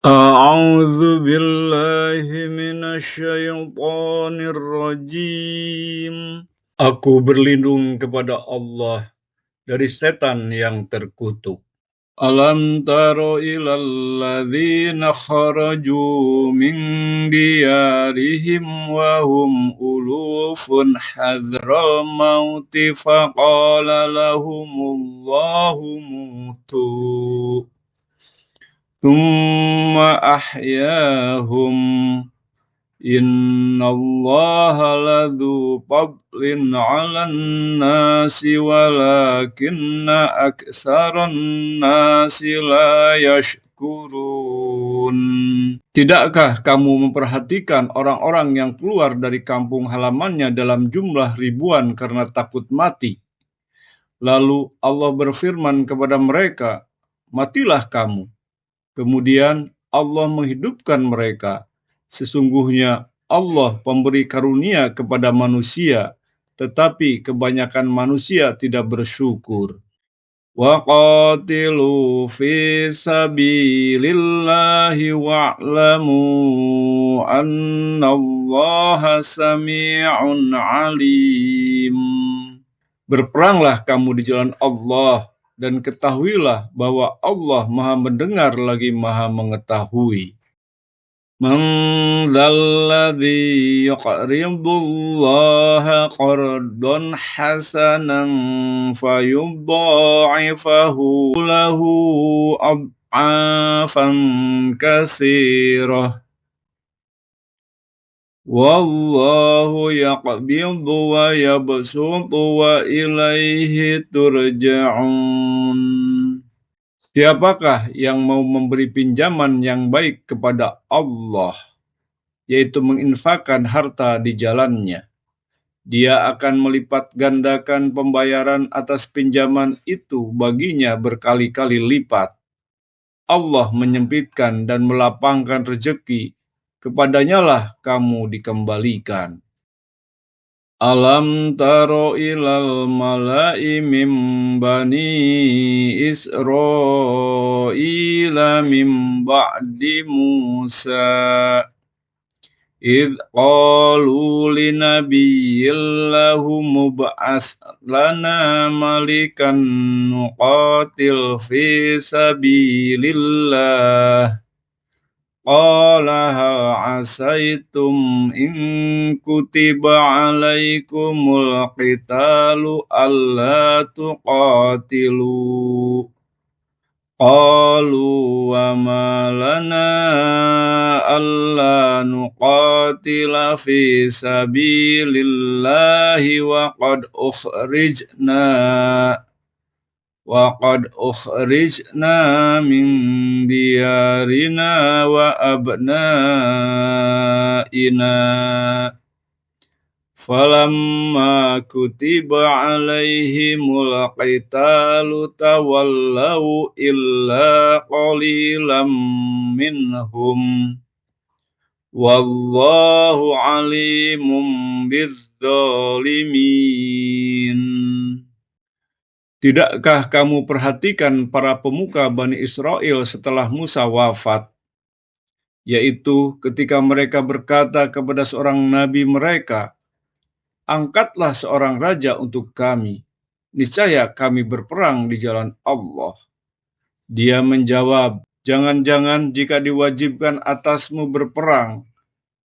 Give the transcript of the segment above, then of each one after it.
A'udzu billahi minasyaitonir rajim. Aku berlindung kepada Allah dari setan yang terkutuk. Alam taro ilal ladzina kharaju min diyarihim wa hum ulufun hadral mauti faqala lahumullahu mutu thumma ahyahum innallaha ladzu fadlin 'alan nasi walakinna aktsaran nasi la yashkurun. Tidakkah kamu memperhatikan orang-orang yang keluar dari kampung halamannya dalam jumlah ribuan karena takut mati? Lalu Allah berfirman kepada mereka, "Matilah kamu." Kemudian Allah menghidupkan mereka. Sesungguhnya Allah pemberi karunia kepada manusia, tetapi kebanyakan manusia tidak bersyukur. Wa qatilu fi sabilillahi wa'lamu annallaha sami'un alim. Berperanglah kamu di jalan Allah, dan ketahuilah bahwa Allah Maha mendengar lagi Maha mengetahui. Man dzalladzi yuqridullaha qardan hasanan fayudha'ifahu lahu ad'afan katsirah. Wallahu yaqbidu wa yabsutu wa ilaihi turja'un. Siapakah yang mau memberi pinjaman yang baik kepada Allah, yaitu menginfakkan harta di jalannya? Dia akan melipat gandakan pembayaran atas pinjaman itu baginya berkali-kali lipat. Allah menyempitkan dan melapangkan rezeki, kepadanya lah kamu dikembalikan. Alam taro ilal mala'i mim bani Israila mim ba'di Musa idh qalu linabiyyin lahu mub'ats lana malikan nuqatil fi sabilillah. Qala hal asaitum in kutiba alaikumul qitalu alla tuqatilu. Qalu wa ma lana alla nuqatila fi sabilillahi wa qad ukhrijna min diyarina wa abnaina falamma kutiba alaihimul qitalu tawallaw illa qalilam minhum wallahu alimum bizzalimin. Tidakkah kamu perhatikan para pemuka Bani Israel setelah Musa wafat? Yaitu ketika mereka berkata kepada seorang nabi mereka, "Angkatlah seorang raja untuk kami, niscaya kami berperang di jalan Allah." Dia menjawab, "Jangan-jangan jika diwajibkan atasmu berperang,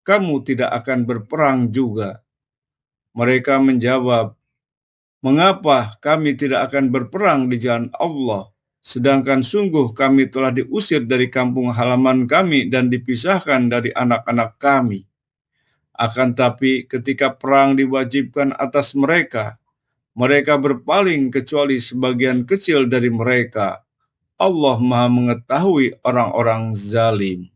kamu tidak akan berperang juga." Mereka menjawab, "Mengapa kami tidak akan berperang di jalan Allah, sedangkan sungguh kami telah diusir dari kampung halaman kami dan dipisahkan dari anak-anak kami? Akan tapi ketika perang diwajibkan atas mereka, mereka berpaling kecuali sebagian kecil dari mereka. Allah Maha mengetahui orang-orang zalim."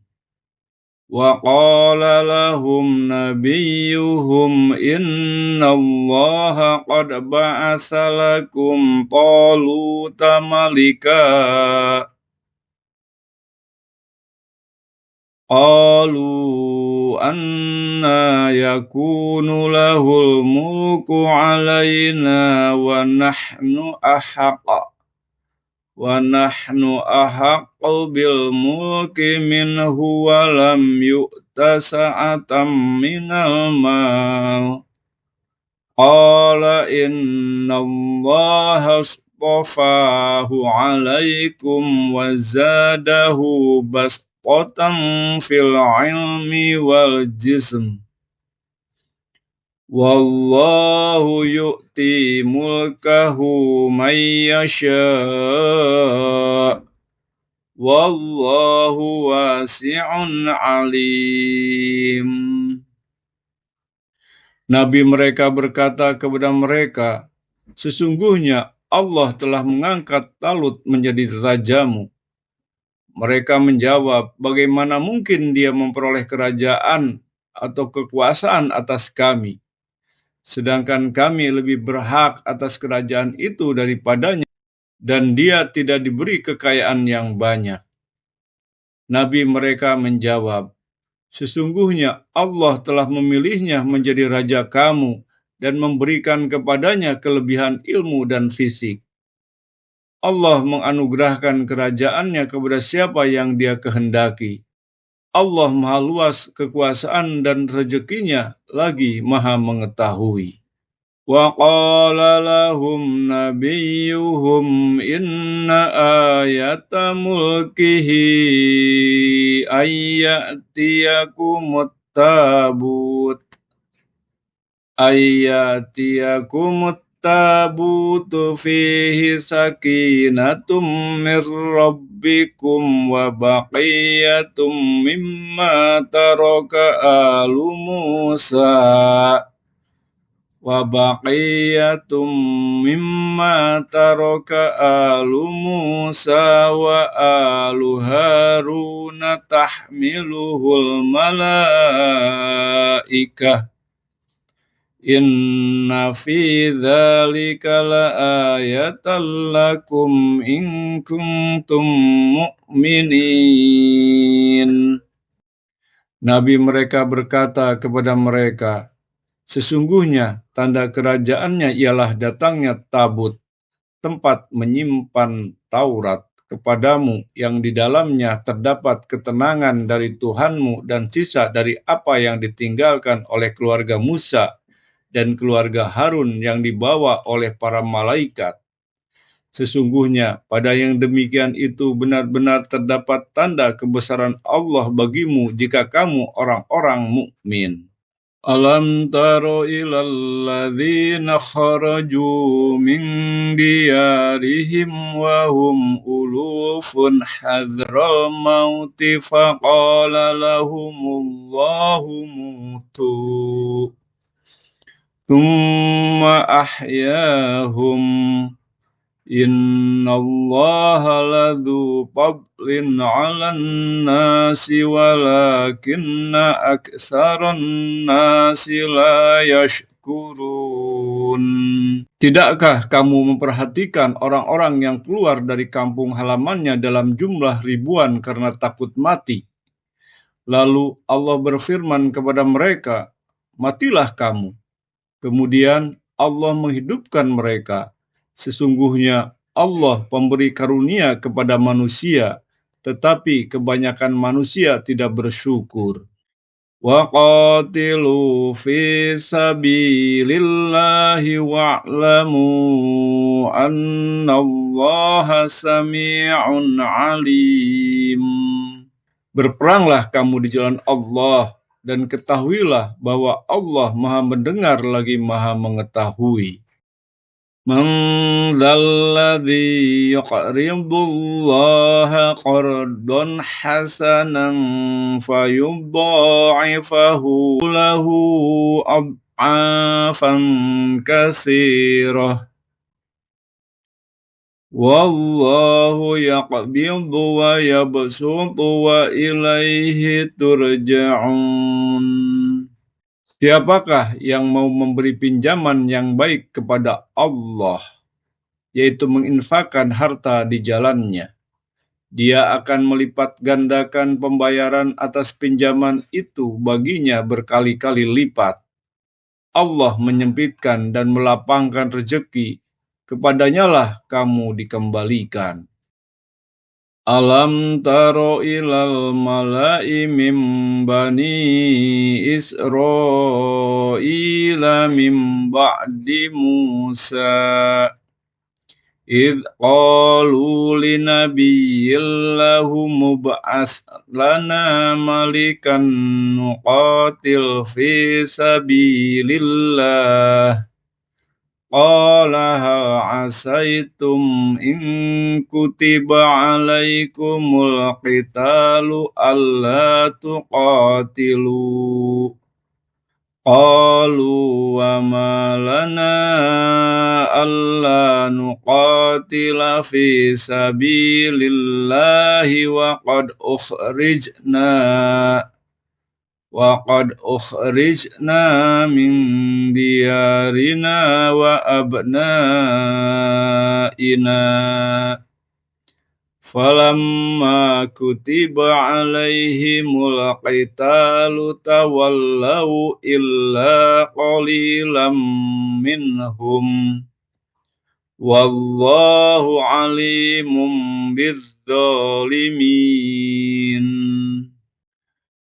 Wa qala lahum nabiyuhum innallaha qad ba'atsa lakum taluta malika. Qalu anna yakunu lahul mulku alaina wa nahnu ahaqqa wa nahnu ahaqqu bil mulki minhu wa lam yu'ta sa'atan minal mal. Qala inna Allaha astafahu alaikum wa zadahu basqatan fil ilmi wal jism. Wallahu yu'ti mulkahu man yasha' wallahu wasi'un alim. Nabi mereka berkata kepada mereka, sesungguhnya Allah telah mengangkat Talut menjadi rajamu. Mereka menjawab, bagaimana mungkin dia memperoleh kerajaan atau kekuasaan atas kami, sedangkan kami lebih berhak atas kerajaan itu daripadanya, dan dia tidak diberi kekayaan yang banyak. Nabi mereka menjawab, sesungguhnya Allah telah memilihnya menjadi raja kamu dan memberikan kepadanya kelebihan ilmu dan fisik. Allah menganugerahkan kerajaannya kepada siapa yang dia kehendaki. Allah maha luas kekuasaan dan rezekinya, lagi maha mengetahui. Wa qala lahum nabiyuhum inna ayata mulkihi ayyatiyakumut tabutu fihi sakinatum mir rabbikum wa baqiyatum mimma taraka alu Musa wa alu Haruna tahmiluhul malaikah. Inna fi dzalika laayatan lakum in kuntum mu'minin. Nabi mereka berkata kepada mereka, sesungguhnya tanda kerajaannya ialah datangnya tabut, tempat menyimpan Taurat kepadamu yang di dalamnya terdapat ketenangan dari Tuhanmu dan sisa dari apa yang ditinggalkan oleh keluarga Musa dan keluarga Harun yang dibawa oleh para malaikat. Sesungguhnya pada yang demikian itu benar-benar terdapat tanda kebesaran Allah bagimu jika kamu orang-orang mukmin. Alam taro ilal ladzina kharaju min diyarihim wa hum ulufun hadral mauti faqala lahumullahu mutu thumma ahyahum innallaha ladzu fadlin 'alan nasi walakinna aktsaran nasi la yashkurun. Tidakkah kamu memperhatikan orang-orang yang keluar dari kampung halamannya dalam jumlah ribuan karena takut mati? Lalu Allah berfirman kepada mereka, matilah kamu. Kemudian Allah menghidupkan mereka. Sesungguhnya Allah pemberi karunia kepada manusia, tetapi kebanyakan manusia tidak bersyukur. Wa qatilu fi sabilillahi wa'lamu annallaha sami'un alim. Berperanglah kamu di jalan Allah, dan ketahuilah bahwa Allah maha mendengar lagi maha mengetahui. Man dzalladzi yuqridullaha qardan hasanan fayudha'ifahu lahu ad'afan katsirah. Wallahu yaqbidu wa yabsutu wa ilaihi turja'un. Siapakah yang mau memberi pinjaman yang baik kepada Allah, yaitu menginfakkan harta di jalannya? Dia akan melipat gandakan pembayaran atas pinjaman itu baginya berkali-kali lipat. Allah menyempitkan dan melapangkan rezeki, kepadanya lah kamu dikembalikan. Alam taro ilal mala'i min bani Israila min ba'di Musa idh qalu linabiyyin lahu mub'ats lana malikan nuqatil fi sabilillah qala hal asaitum in kutiba alaikumul qitalu alla tuqatilu qalu wa ma lana alla nuqatila fi sabilillahi وقد أخرجنا من ديارنا وأبنائنا فلما كتب عليهم القتال تولوا إلا قليلا منهم والله عليم بالظالمين.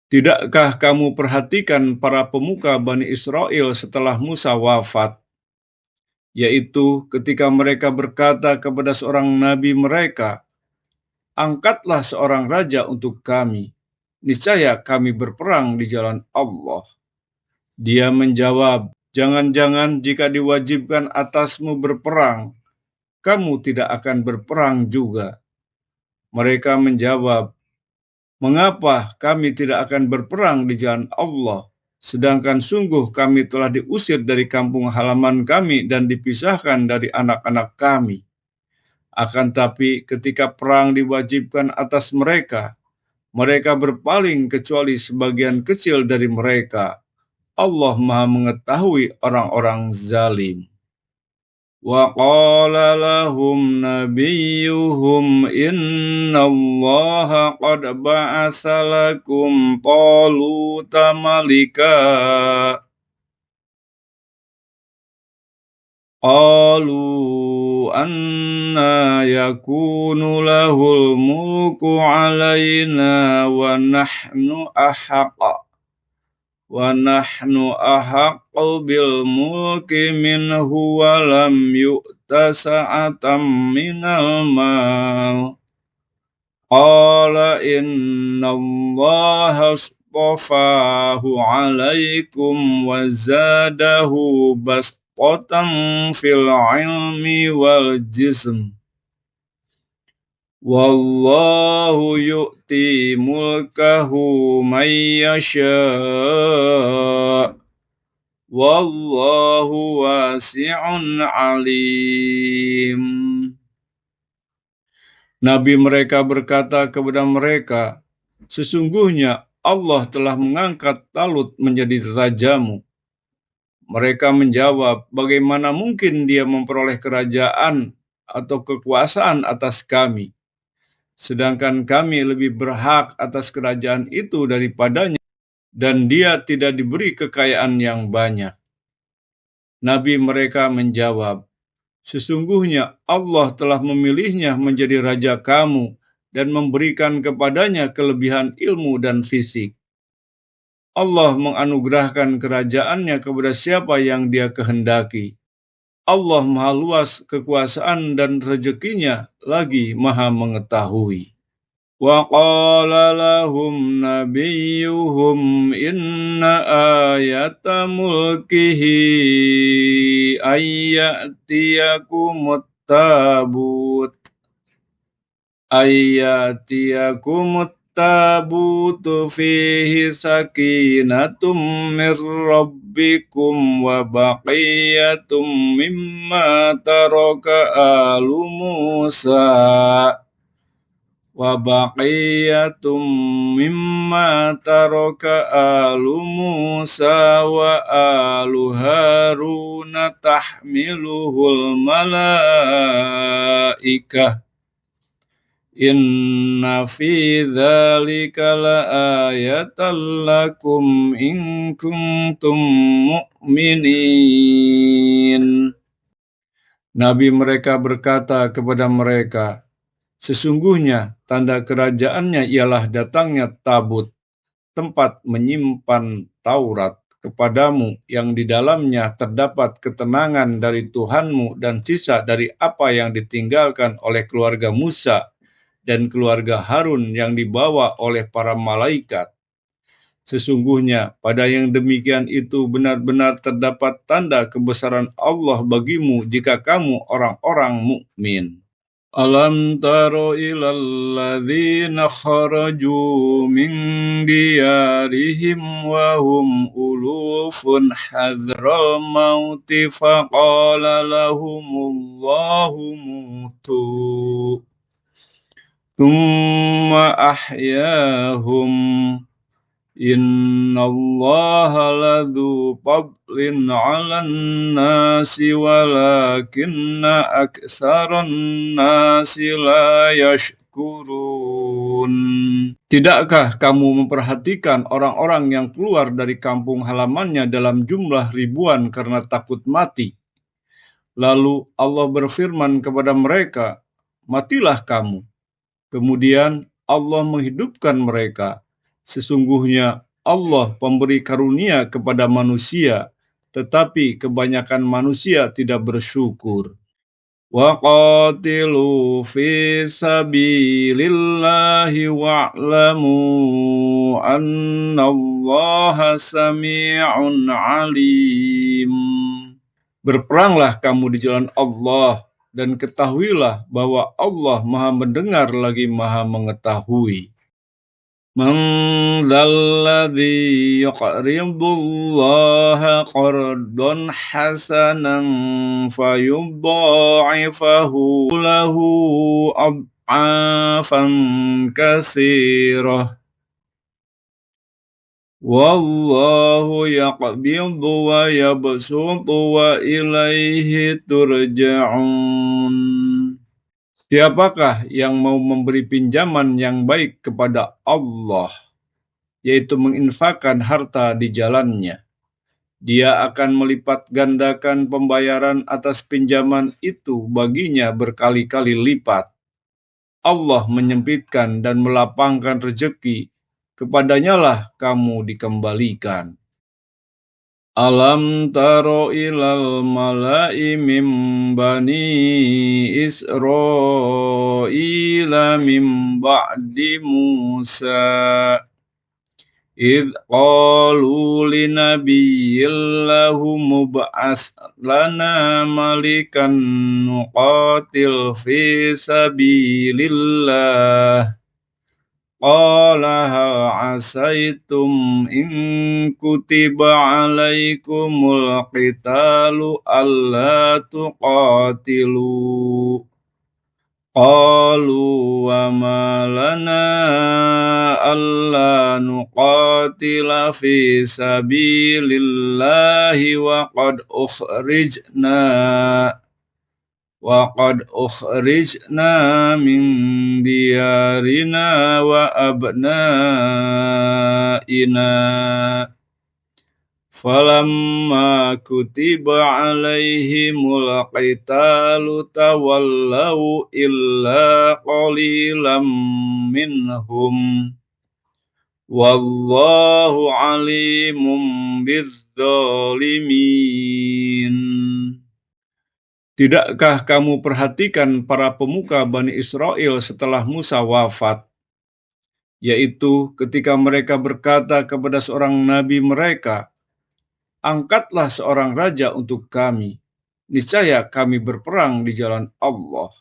Tidakkah kamu perhatikan para pemuka Bani Israel setelah Musa wafat, yaitu ketika mereka berkata kepada seorang nabi mereka, "Angkatlah seorang raja untuk kami, niscaya kami berperang di jalan Allah." Dia menjawab, "Jangan-jangan jika diwajibkan atasmu berperang, kamu tidak akan berperang juga." Mereka menjawab, "Mengapa kami tidak akan berperang di jalan Allah, sedangkan sungguh kami telah diusir dari kampung halaman kami dan dipisahkan dari anak-anak kami? Akan tapi ketika perang diwajibkan atas mereka, mereka berpaling kecuali sebagian kecil dari mereka. Allah Maha mengetahui orang-orang zalim." وَقَالَ لَهُمْ نَبِيُّهُمْ إِنَّ اللَّهَ قَدْ بَعَثَ لَكُمْ طَالُوتَ مَلِكًا قَالُوا أَنَّىٰ يَكُونُ لَهُ الْمُلْكُ عَلَيْنَا وَنَحْنُ أَحَقُّ بِالْمُلْكِ مِنْهُ وَلَمْ يُؤْتَ سَعَةً مِنَ الْمَالِ قَالَ إِنَّ اللَّهَ اصْطَفَاهُ عَلَيْكُمْ وَزَادَهُ بَسْطَةً فِي الْعِلْمِ وَالْجِسْمِ Wallahu yu'ti mulkahu man yasha' wallahu wasi'un alim. Nabi mereka berkata kepada mereka, "Sesungguhnya Allah telah mengangkat Talut menjadi rajamu." Mereka menjawab, "Bagaimana mungkin dia memperoleh kerajaan atau kekuasaan atas kami? Sedangkan kami lebih berhak atas kerajaan itu daripadanya, dan dia tidak diberi kekayaan yang banyak." Nabi mereka menjawab, "Sesungguhnya Allah telah memilihnya menjadi raja kamu dan memberikan kepadanya kelebihan ilmu dan fisik. Allah menganugerahkan kerajaannya kepada siapa yang dia kehendaki. Allah maha luas kekuasaan dan rezekinya, lagi maha mengetahui." Wa qala lahum nabiyuhum inna ayata mulkihi ayyatiyakumut tabutu fihi sakinatum mir rabbikum wa baqiyatum mimma taraka alu Musa wa alu Haruna tahmiluhul malaikah inna fi dzalika laayatan lakum in kuntum mu'minin. Nabi mereka berkata kepada mereka, Sesungguhnya tanda kerajaannya ialah datangnya tabut, tempat menyimpan Taurat kepadamu, yang di dalamnya terdapat ketenangan dari Tuhanmu dan sisa dari apa yang ditinggalkan oleh keluarga Musa dan keluarga Harun yang dibawa oleh para malaikat. Sesungguhnya pada yang demikian itu benar-benar terdapat tanda kebesaran Allah bagimu jika kamu orang-orang mukmin. Alam taro ilal ladzina kharaju min diyarihim wa hum ulufun hadral mauti faqala lahumullahu mutu thumma ahyahum innallaha ladzu fadlin 'alan nasi walakinna aktsaran nasi la yashkurun. Tidakkah kamu memperhatikan orang-orang yang keluar dari kampung halamannya dalam jumlah ribuan karena takut mati? Lalu Allah berfirman kepada mereka, "Matilah kamu." Kemudian Allah menghidupkan mereka. Sesungguhnya Allah pemberi karunia kepada manusia, tetapi kebanyakan manusia tidak bersyukur. Wa qatilu fi sabilillahi wa'lamu annallaha sami'un alim. Berperanglah kamu di jalan Allah, dan ketahuilah bahwa Allah Maha mendengar lagi Maha mengetahui. Man dzalladzi yuqridullaha qardan hasanan fayudha'ifahu lahu ad'afan katsirah. Wallahu yaqbidu wa yabsutu wa ilaihi turja'un. Siapakah yang mau memberi pinjaman yang baik kepada Allah, yaitu menginfakkan harta di jalannya? Dia akan melipat gandakan pembayaran atas pinjaman itu baginya berkali-kali lipat. Allah menyempitkan dan melapangkan rezeki, kepadanya lah kamu dikembalikan. Alam taro ilal mala'i min bani Israila min ba'di Musa idh qalu linabiyyin lahu mub'ats lana malikan nuqatil fi sabilillah. Qala hal asaitum in kutiba alaikumul qitalu alla tuqatilu. Qalu wa ma lana alla nuqatila fi sabilillahi wa qad ukhrijna min diyarina wa abnaina falamma kutiba alaihimul qitalu tawallaw illa qalilam minhum wallahu alimun bizzalimin. Tidakkah kamu perhatikan para pemuka Bani Israel setelah Musa wafat, yaitu ketika mereka berkata kepada seorang nabi mereka, "Angkatlah seorang raja untuk kami, niscaya kami berperang di jalan Allah."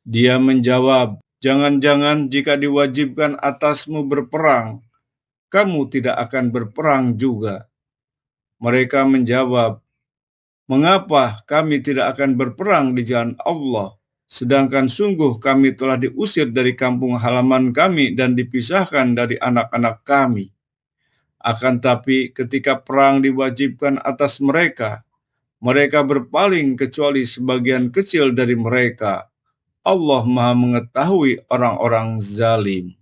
Dia menjawab, "Jangan-jangan jika diwajibkan atasmu berperang, kamu tidak akan berperang juga." Mereka menjawab, "Mengapa kami tidak akan berperang di jalan Allah, sedangkan sungguh kami telah diusir dari kampung halaman kami dan dipisahkan dari anak-anak kami?" Akan tapi ketika perang diwajibkan atas mereka, mereka berpaling kecuali sebagian kecil dari mereka. Allah Maha mengetahui orang-orang zalim.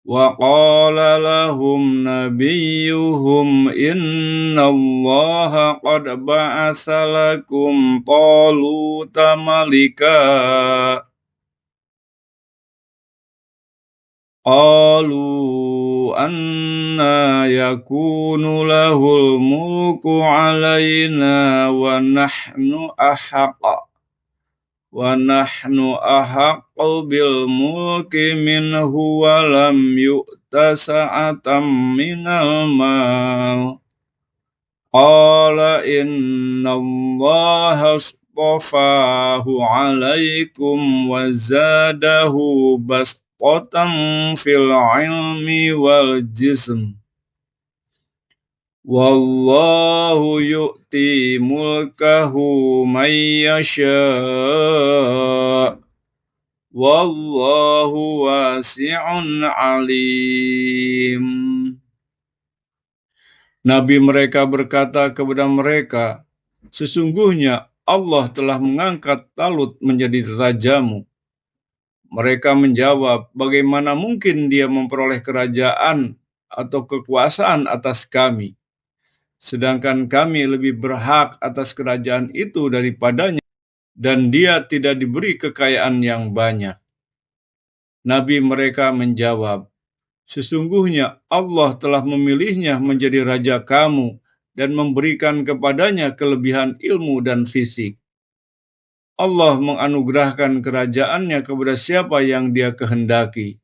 Wa qala lahum nabiyuhum innallaha qad ba'atsa lakum taluta malika Qalu anna yakunu lahul mulku alaina wa nahnu ahaqqu bil mulki minhu wa lam yu'ta sa'atam minal mal. Qala inna allaha astafahu alaikum wa zadahu bastatan fil ilmi wal jism. Wallahu yu'ti mulkahu man yasha' wallahu wasi'un alim. Nabi mereka berkata kepada mereka, sesungguhnya Allah telah mengangkat Talut menjadi rajamu. Mereka menjawab, bagaimana mungkin dia memperoleh kerajaan atau kekuasaan atas kami, sedangkan kami lebih berhak atas kerajaan itu daripadanya, dan dia tidak diberi kekayaan yang banyak. Nabi mereka menjawab, sesungguhnya Allah telah memilihnya menjadi raja kamu dan memberikan kepadanya kelebihan ilmu dan fisik. Allah menganugerahkan kerajaannya kepada siapa yang dia kehendaki.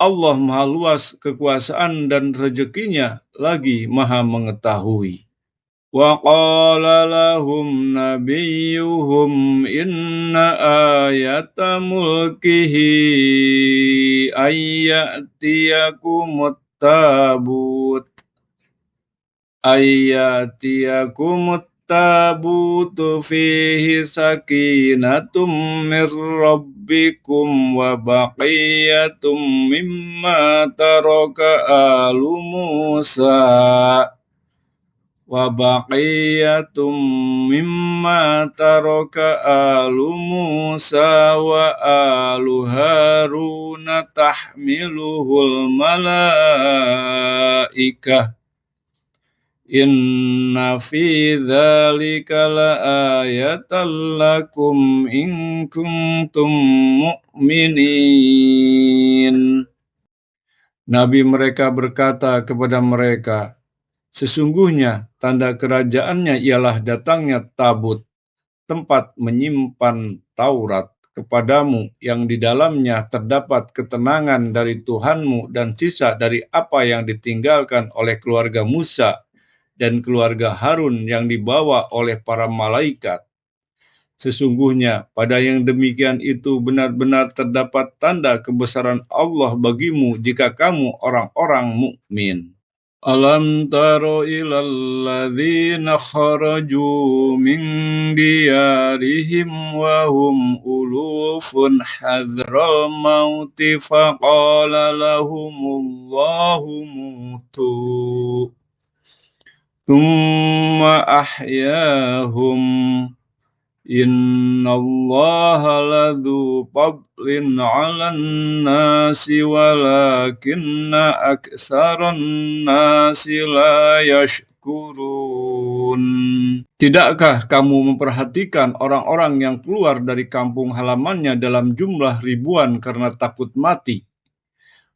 Allah maha luas kekuasaan dan rezekinya, lagi maha mengetahui. Wa qala lahum nabiyuhum inna ayata mulkihi ayyatiyakumut tabutu fihi sakinatum mir rabbikum wa baqiyatum mimma taraka alu Musa wa alu Haruna tahmiluhul malaikah. Inna fi dzalika laayatan lakum in kuntum mu'minin. Nabi mereka berkata kepada mereka, sesungguhnya tanda kerajaannya ialah datangnya tabut, tempat menyimpan Taurat kepadamu yang di dalamnya terdapat ketenangan dari Tuhanmu dan sisa dari apa yang ditinggalkan oleh keluarga Musa dan keluarga Harun yang dibawa oleh para malaikat. Sesungguhnya pada yang demikian itu benar-benar terdapat tanda kebesaran Allah bagimu jika kamu orang-orang mukmin. Alam taro ilal ladzina kharaju min diyarihim wa hum ulufun hadral mauti faqala lahumullahu mutu thumma ahyahum innallaha ladzu fadlin 'alan nasi walakinna aktsaran nasi la yashkurun. Tidakkah kamu memperhatikan orang-orang yang keluar dari kampung halamannya dalam jumlah ribuan karena takut mati?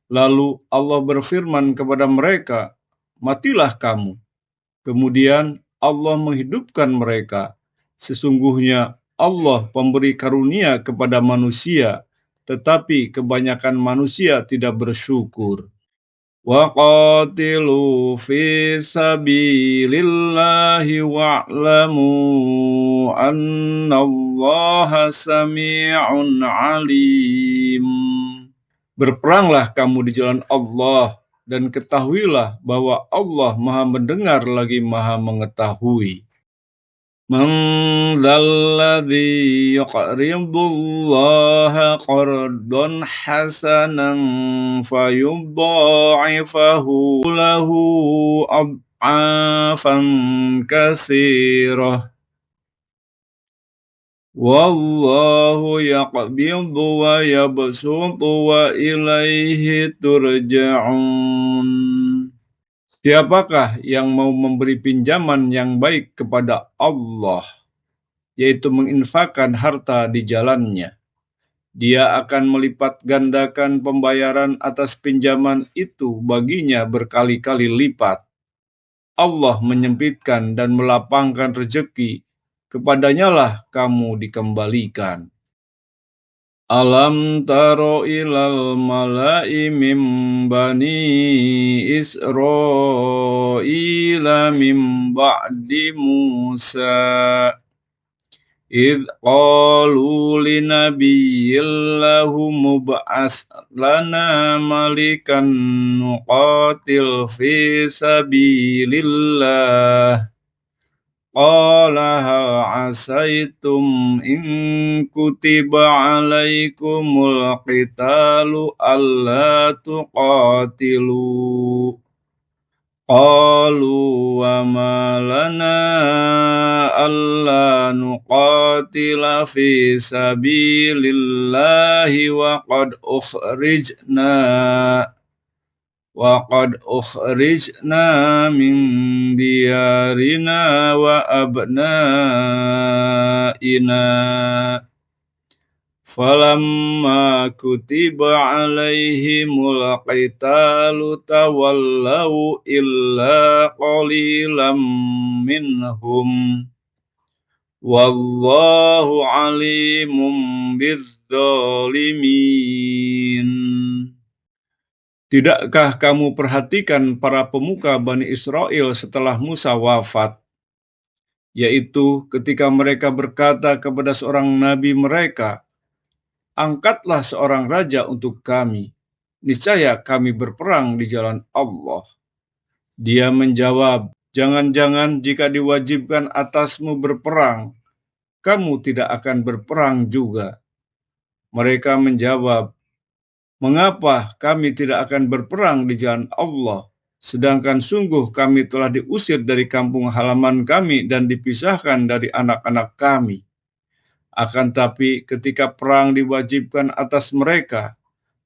Lalu Allah berfirman kepada mereka, matilah kamu. Kemudian Allah menghidupkan mereka. Sesungguhnya Allah pemberi karunia kepada manusia, tetapi kebanyakan manusia tidak bersyukur. Wa qatilu fi sabilillahi wa'lamu annallaha sami'un alim. Berperanglah kamu di jalan Allah, dan ketahuilah bahwa Allah maha mendengar lagi maha mengetahui. Man dzalladzi yuqridullaha qardan hasanan fayudha'ifahu lahu ad'afan katsirah. Wallahu yaqbidu wa yabsutu wa ilaihi turja'un. Siapakah yang mau memberi pinjaman yang baik kepada Allah, yaitu menginfakkan harta di jalannya, Dia akan melipat gandakan pembayaran atas pinjaman itu baginya berkali-kali lipat. Allah menyempitkan dan melapangkan rezeki, kepadanya lah kamu dikembalikan. Alam taro ilal mala'i mim bani Israila mim ba'di Musa idh qalu linabiyillahu mub'ath lana malikan nuqatil fi sabilillah qala hal asaitum in kutiba alaikumul qitalu alla tuqatilu qalu wa ma lana alla nuqatila fi sabilillahi wa qad ukhrijna min diyarina wa abnaina falamma kutiba alaihimul qitalu tawallaw illa qalilam minhum wallahu alimum bizzalimin. Tidakkah kamu perhatikan para pemuka Bani Israel setelah Musa wafat, yaitu ketika mereka berkata kepada seorang nabi mereka, "Angkatlah seorang raja untuk kami, niscaya kami berperang di jalan Allah." Dia menjawab, "Jangan-jangan jika diwajibkan atasmu berperang, kamu tidak akan berperang juga." Mereka menjawab, "Mengapa kami tidak akan berperang di jalan Allah, sedangkan sungguh kami telah diusir dari kampung halaman kami dan dipisahkan dari anak-anak kami? Akan tapi ketika perang diwajibkan atas mereka,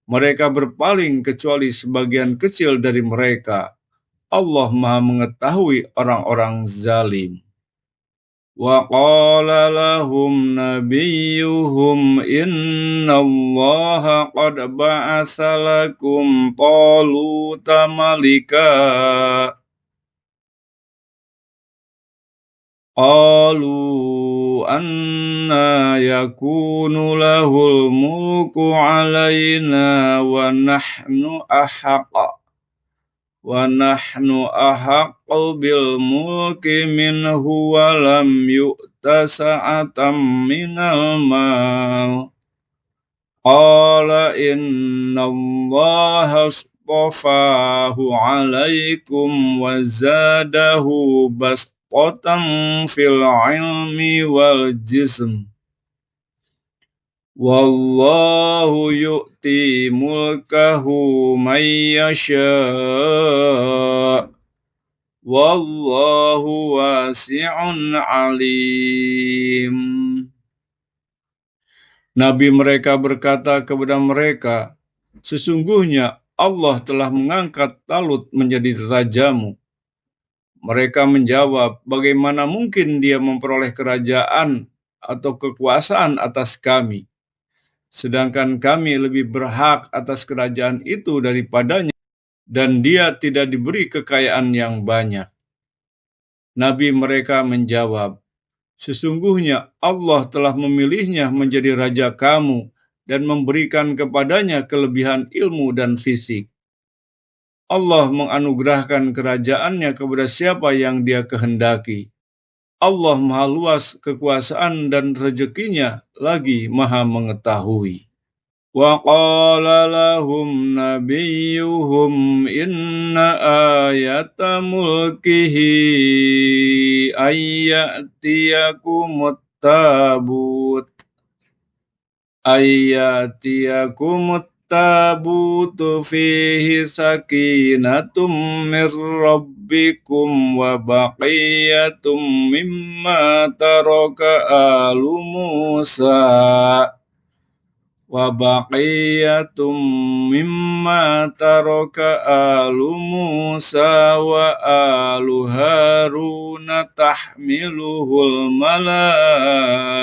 mereka berpaling kecuali sebagian kecil dari mereka. Allah Maha mengetahui orang-orang zalim." Wa qala lahum nabiyuhum inna allaha qad ba'atha lakum taluta malika qalu anna yakunu lahul mulku alaina wa nahnu ahaqqu bil mulki minhu wa lam yu'ta sa'atam minal mal. Qala inna allaha astafahu alaikum wa zadahu basqatan fil ilmi wal jism. Wallahu yu'ti mulkahu man yasha' wallahu wasi'un alim. Nabi mereka berkata kepada mereka, "Sesungguhnya Allah telah mengangkat Talut menjadi rajamu." Mereka menjawab, "Bagaimana mungkin dia memperoleh kerajaan atau kekuasaan atas kami, sedangkan kami lebih berhak atas kerajaan itu daripadanya, dan dia tidak diberi kekayaan yang banyak." Nabi mereka menjawab, "Sesungguhnya Allah telah memilihnya menjadi raja kamu dan memberikan kepadanya kelebihan ilmu dan fisik. Allah menganugerahkan kerajaannya kepada siapa yang dia kehendaki. Allah maha luas kekuasaan dan rezekinya, lagi maha mengetahui." Wa qala lahum nabiyuhum inna ayata mulkihi ayyatiyakumut tabutu fihi sakinatum mir rabbikum wa baqiyatum mimma taraka alu Musa wa alu Haruna tahmiluhul malaikah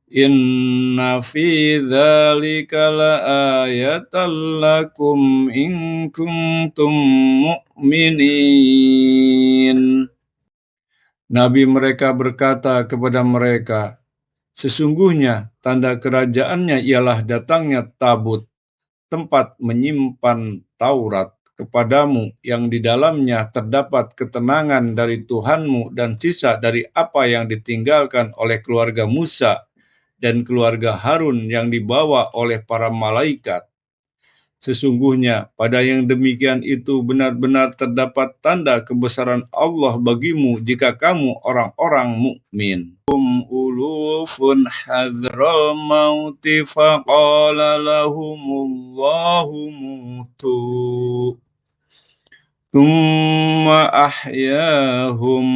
Inna fi dzalika laayatan lakum in kuntum mu'minin. Nabi mereka berkata kepada mereka, sesungguhnya tanda kerajaannya ialah datangnya tabut, tempat menyimpan Taurat kepadamu yang di dalamnya terdapat ketenangan dari Tuhanmu dan sisa dari apa yang ditinggalkan oleh keluarga Musa dan keluarga Harun yang dibawa oleh para malaikat. Sesungguhnya pada yang demikian itu benar-benar terdapat tanda kebesaran Allah bagimu jika kamu orang-orang mukmin. Ulufun hadral mauti faqala lahumullahu mutu thumma ahyahum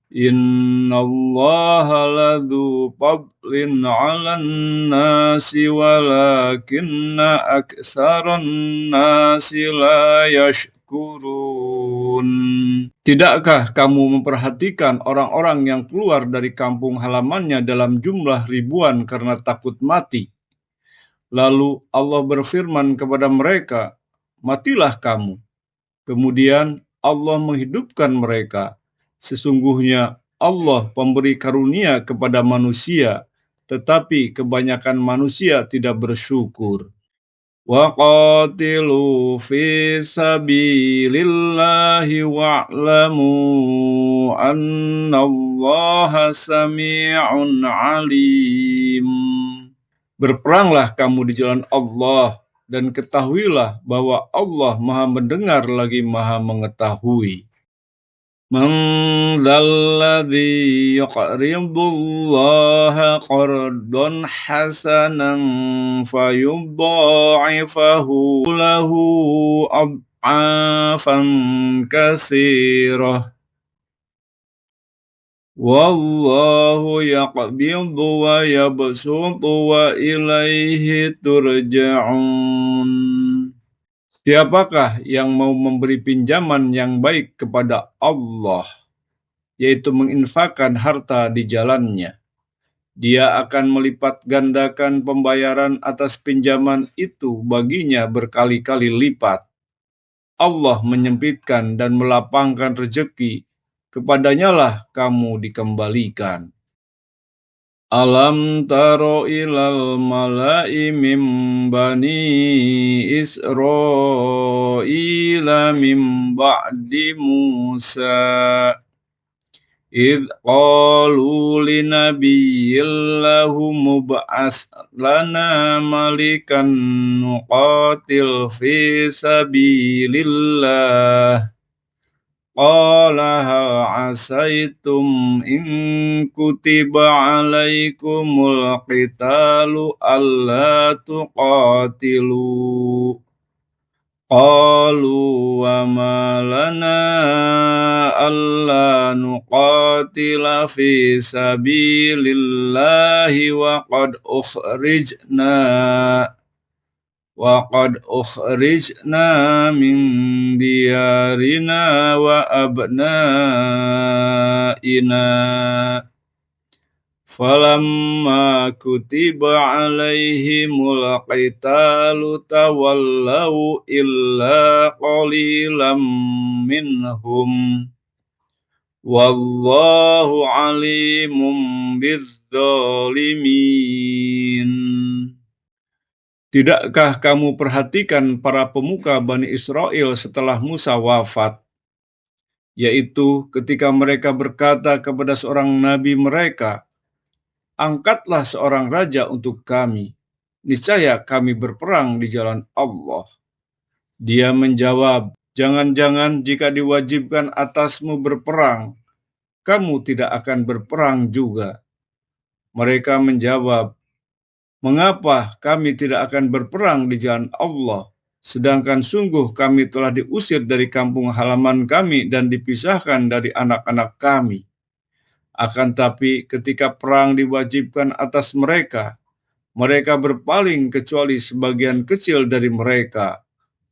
innallaha ladzu fadlin 'alan nasi walakinna aktsaran nasi la yashkurun. Tidakkah kamu memperhatikan orang-orang yang keluar dari kampung halamannya dalam jumlah ribuan karena takut mati? Lalu Allah berfirman kepada mereka, matilah kamu. Kemudian Allah menghidupkan mereka. Sesungguhnya Allah pemberi karunia kepada manusia, tetapi kebanyakan manusia tidak bersyukur. Wa qatilu fi sabilillahi wa'lamu annallaha sami'un alim. Berperanglah kamu di jalan Allah, dan ketahuilah bahwa Allah Maha mendengar lagi Maha mengetahui. Man dzalladzi yuqridullaha qardan hasanan fayudha'ifahu lahu ad'afan katsirah. Wallahu yaqbidu wa yabsutu wa ilaihi turja'un. Siapakah yang mau memberi pinjaman yang baik kepada Allah, yaitu menginfakkan harta di jalannya? Dia akan melipat gandakan pembayaran atas pinjaman itu baginya berkali-kali lipat. Allah menyempitkan dan melapangkan rezeki, kepadanya lah kamu dikembalikan. Alam taro ilal mala'i mim bani Israila mim ba'di Musa idh qalu linabiyyin lahu mub'ats lana malikan nuqatil fi sabilillah. Qala hal asaitum in kutiba alaikumul qitalu alla tuqatilu. Qalu wa ma lana alla nuqatila fi sabilillahi wa qad ukhrijna min diyarina wa abnaina falamma kutiba alaihimul qitalu tawallaw illa qalilam minhum wallahu alimun bizzalimin. Tidakkah kamu perhatikan para pemuka Bani Israel setelah Musa wafat, yaitu ketika mereka berkata kepada seorang nabi mereka, angkatlah seorang raja untuk kami, niscaya kami berperang di jalan Allah. Dia menjawab, jangan-jangan jika diwajibkan atasmu berperang, kamu tidak akan berperang juga. Mereka menjawab, mengapa kami tidak akan berperang di jalan Allah, sedangkan sungguh kami telah diusir dari kampung halaman kami dan dipisahkan dari anak-anak kami. Akan tapi ketika perang diwajibkan atas mereka, mereka berpaling kecuali sebagian kecil dari mereka.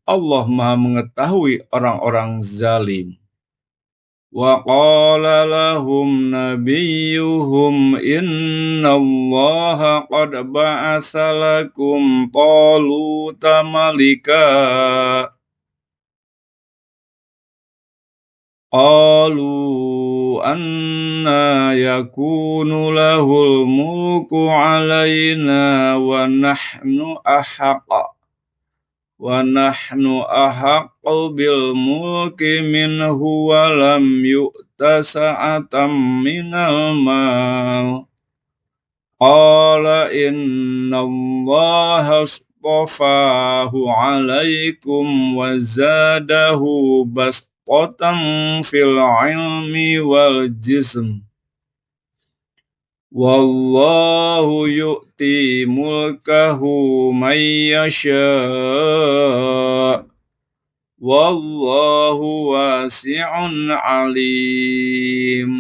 Allah Maha mengetahui orang-orang zalim. وقال لهم نبيهم إن الله قد بعث لكم طالوت ملكا قالوا أنى يكون له الملك علينا ونحن أحق بالملك منه ولم يؤت سعة من المال قال إن الله اصطفاه عليكم وزاده بسطة في العلم والجسم والله يؤتي ملكه من يشاء والله واسع alim.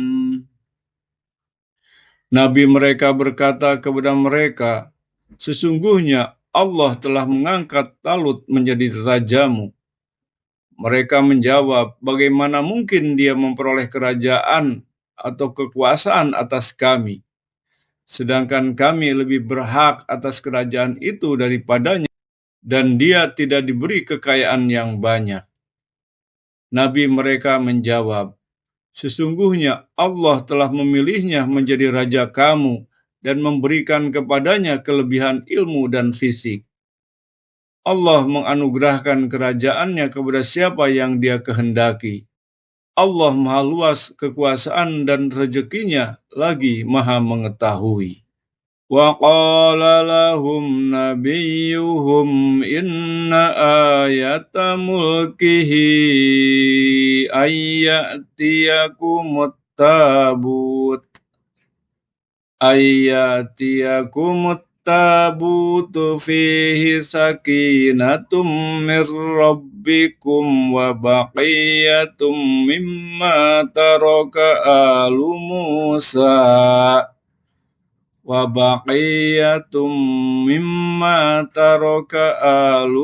Nabi mereka berkata kepada mereka, sesungguhnya Allah telah mengangkat Talut menjadi rajamu. Mereka menjawab, bagaimana mungkin dia memperoleh kerajaan atau kekuasaan atas kami, sedangkan kami lebih berhak atas kerajaan itu daripadanya, dan dia tidak diberi kekayaan yang banyak. Nabi mereka menjawab, sesungguhnya Allah telah memilihnya menjadi raja kamu dan memberikan kepadanya kelebihan ilmu dan fisik. Allah menganugerahkan kerajaannya kepada siapa yang dia kehendaki. Allah maha luas kekuasaan dan rezekinya, lagi maha mengetahui. Wa qala lahum nabiyuhum inna ayata mulkihi ayyatiyakumut tabutu fihi sakinatum mir rabbikum wa baqiyatum mimma taraka alu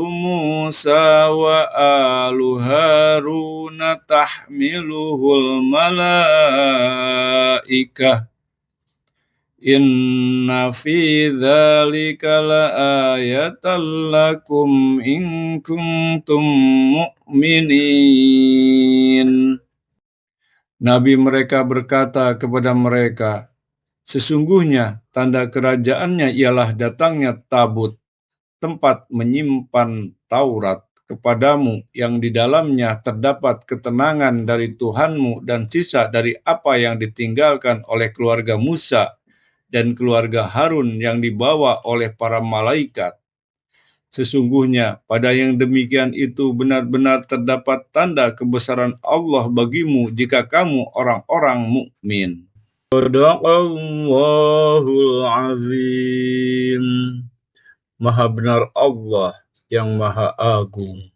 Musa wa alu Haruna tahmiluhul malaikah inna fi dzalika laayatan lakum in kuntum mu'minin. Nabi mereka berkata kepada mereka, sesungguhnya tanda kerajaannya ialah datangnya tabut, tempat menyimpan Taurat kepadamu yang di dalamnya terdapat ketenangan dari Tuhanmu dan sisa dari apa yang ditinggalkan oleh keluarga Musa dan keluarga Harun yang dibawa oleh para malaikat. Sesungguhnya pada yang demikian itu benar-benar terdapat tanda kebesaran Allah bagimu jika kamu orang-orang mukmin. Shadaqallahul azim. Maha benar Allah yang maha agung.